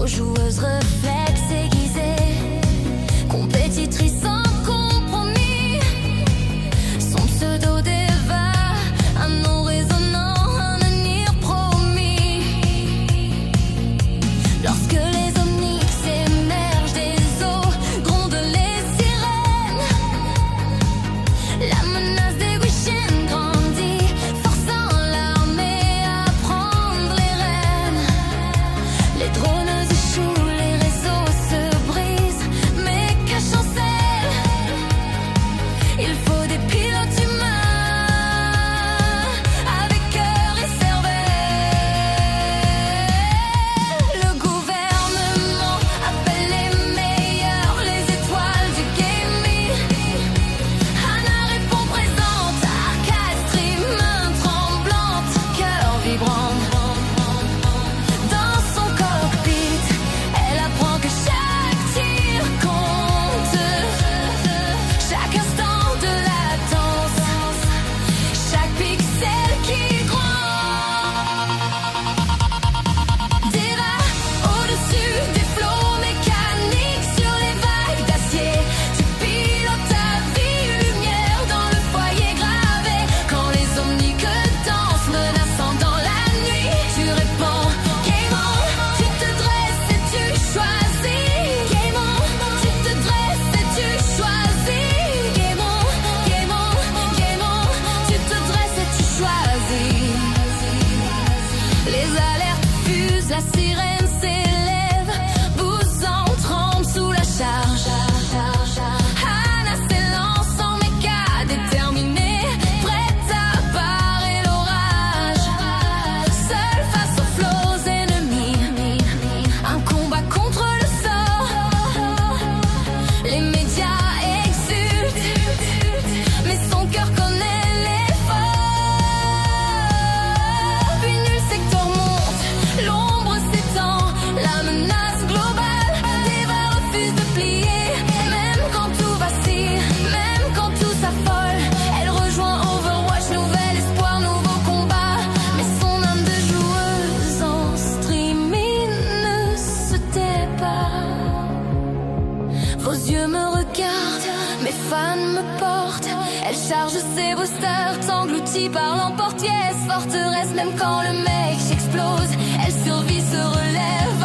joueuses réflexes aiguisées, compétitrices sans compromis. Son pseudo déva, un nom résonnant, un avenir promis. Lorsque les omnyx émergent des eaux, grondent les sirènes. La menace des Gwishin grandit, forçant l'armée à prendre les rênes. Les drones échouent, les réseaux se brisent, mais que chancelle, il faut des pilotes humains avec cœur et cervelle. Le gouvernement appelle les meilleurs, les étoiles du gaming. Hana répond présente, arcade stream, main tremblante, cœur vibrant. Dans son cockpit, elle apprend que chaque tir compte, chaque instant de latence, chaque pixel qui gronde. Déva, au-dessus des flots mécaniques, sur les vagues d'acier, tu pilotes ta vie, lumière dans le foyer gravé. Quand les omniques dansent, menaçant dans la nuit, tu réponds Game on, tu te dresses et tu choisis. Game on, tu te dresses et tu choisis. Game on, game on, game on, tu te dresses et tu choisis. Les alertes fusent, la sirène s'élève, Busan tremble sous la charge. Hana s'élance en méca déterminée, prête à parer l'orage. Seule face aux flots ennemis, un combat contre le sort. Les médias exultent, mais son cœur connaît l'effort. Puis nul secteur monte, l'ombre s'étend, la menace globale. Déva refuse de plier, même quand tout vacille, même quand tout s'affole. Elle rejoint Overwatch, nouvel espoir, nouveau combat. Mais son âme de joueuse en streaming ne se tait pas. Vos yeux me regardent, mes fans me portent. Elle charge ses boosters, engloutie par l'emporte-pièce. Forteresse, même quand le mec explose, elle survit, se relève.